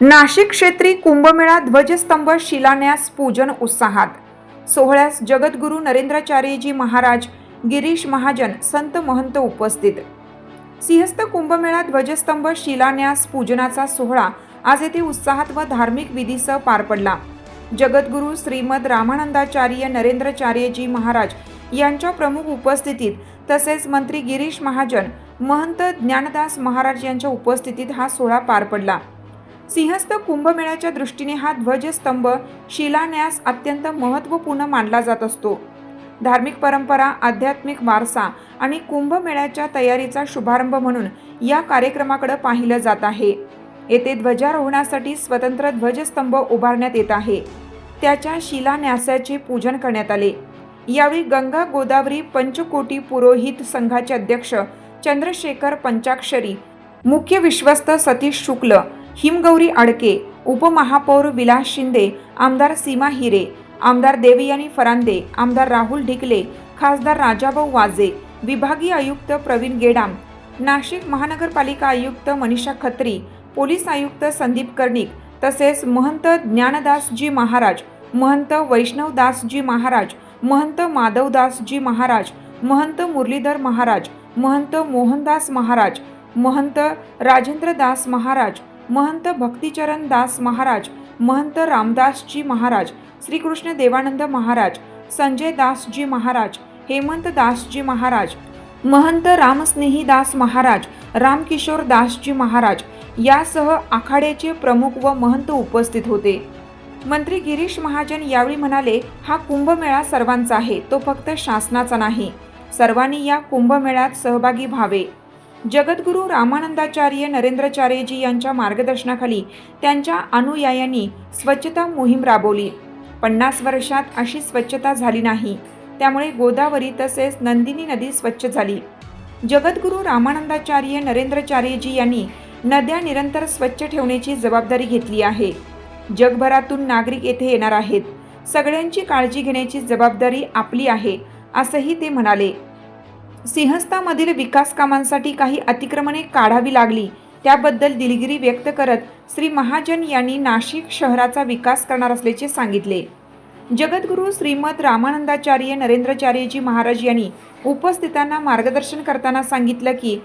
नाशिक क्षेत्री कुंभमेळा ध्वजस्तंभ शिलान्यास पूजन उत्साहात। सोहळ्यास जगद्गुरू नरेंद्राचार्यजी महाराज, गिरीश महाजन, संत महंत उपस्थित। सिंहस्थ कुंभमेळा ध्वजस्तंभ शिलान्यास पूजनाचा सोहळा आज येथे उत्साहात व धार्मिक विधीसह पार पडला। जगद्गुरू श्रीमद रामानंदाचार्य नरेंद्राचार्यजी महाराज यांच्या प्रमुख उपस्थितीत तसेच मंत्री गिरीश महाजन, महंत ज्ञानदास महाराज यांच्या उपस्थितीत हा सोहळा पार पडला। सिंहस्थ कुंभमेळ्याच्या दृष्टीने हा ध्वजस्तंभ शिलान्यास अत्यंत महत्त्वपूर्ण मानला जात असतो। धार्मिक परंपरा, आध्यात्मिक वारसा आणि कुंभमेळ्याच्या तयारीचा शुभारंभ म्हणून या कार्यक्रमाकडे पाहिलं जात आहे। येथे ध्वजारोहणासाठी स्वतंत्र ध्वजस्तंभ उभारण्यात येत आहे। त्याच्या शिलान्यासाचे पूजन करण्यात आले। यावेळी गंगा गोदावरी पंचकोटी पुरोहित संघाचे अध्यक्ष चंद्रशेखर पंचाक्षरी, मुख्य विश्वस्त सतीश शुक्ल, हिमगौरी अडके, उपमहापौर विलास शिंदे, आमदार सीमा हिरे, आमदार देवयानी फरांदे, आमदार राहुल ढिकले, खासदार राजाभाऊ वाजे, विभागीय आयुक्त प्रवीण गेडाम, नाशिक महानगरपालिका आयुक्त मनीषा खत्री, पोलीस आयुक्त संदीप कर्णिक तसेच महंत ज्ञानदासजी महाराज, महंत वैष्णवदासजी महाराज, महंत माधवदासजी महाराज, महंत मुरलीधर महाराज, महंत मोहनदास महाराज, महंत राजेंद्रदास महाराज, महंत भक्तिचरण दास महाराज, महंत रामदासजी महाराज, श्रीकृष्ण देवानंद महाराज, संजय दासजी महाराज, हेमंत दासजी महाराज, महंत रामस्नेही दास महाराज, रामकिशोर दासजी महाराज यासह आखाड्याचे प्रमुख व महंत उपस्थित होते। मंत्री गिरीश महाजन यावेळी म्हणाले, हा कुंभमेळा सर्वांचा आहे, तो फक्त शासनाचा नाही। सर्वांनी या कुंभमेळ्यात सहभागी व्हावे। जगद्गुरू रामानंदाचार्य नरेंद्राचार्यजी यांच्या मार्गदर्शनाखाली त्यांच्या अनुयायांनी स्वच्छता मोहीम राबवली। 50 वर्षात अशी स्वच्छता झाली नाही, त्यामुळे गोदावरी तसेच नंदिनी नदी स्वच्छ झाली। जगद्गुरू रामानंदाचार्य नरेंद्राचार्यजी यांनी नद्या निरंतर स्वच्छ ठेवण्याची जबाबदारी घेतली आहे। जगभरातून नागरिक येथे येणार आहेत, सगळ्यांची काळजी घेण्याची जबाबदारी आपली आहे, असंही ते म्हणाले। सिंहस्थामधील विकास कामांसाठी काही अतिक्रमणे काढावी लागली, त्याबद्दल दिलगिरी व्यक्त करत श्री महाजन यांनी नाशिक शहराचा विकास करणार असल्याचे सांगितले। जगद्गुरू श्रीमद रामानंदाचार्य नरेंद्राचार्यजी महाराज यांनी उपस्थितांना मार्गदर्शन करताना सांगितलं की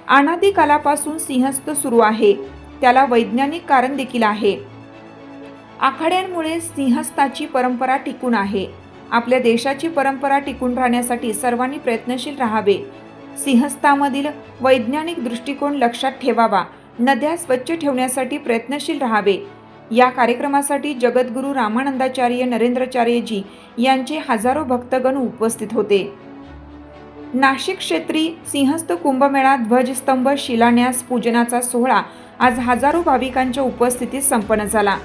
अनादी कालापासून सिंहस्थ सुरू आहे, त्याला वैज्ञानिक कारण देखील आहे। आखाड्यांमुळे सिंहस्थाची परंपरा टिकून आहे। आपल्या देशाची परंपरा टिकून राहण्यासाठी सर्वांनी प्रयत्नशील राहावे। सिंहस्थामधील वैज्ञानिक दृष्टिकोन लक्षात ठेवावा, नद्या स्वच्छ ठेवण्यासाठी प्रयत्नशील राहावे। या कार्यक्रमासाठी जगद्गुरू रामानंदाचार्य नरेंद्राचार्यजी यांचे हजारो भक्तगण उपस्थित होते। नाशिक क्षेत्री सिंहस्थ कुंभमेळा ध्वजस्तंभ शिलान्यास पूजनाचा सोहळा आज हजारो भाविकांच्या उपस्थितीत संपन्न झाला।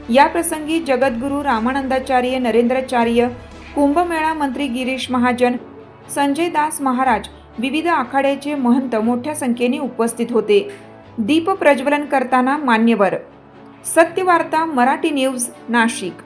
या प्रसंगी जगद्गुरू रामानंदाचार्य नरेंद्राचार्य, कुंभमेळा मंत्री गिरीश महाजन, संजय दास महाराज, विविध आखाड्याचे महंत मोठ्या संख्येने उपस्थित होते। दीप प्रज्वलन करताना मान्यवर। सत्यवार्ता मराठी न्यूज, नाशिक।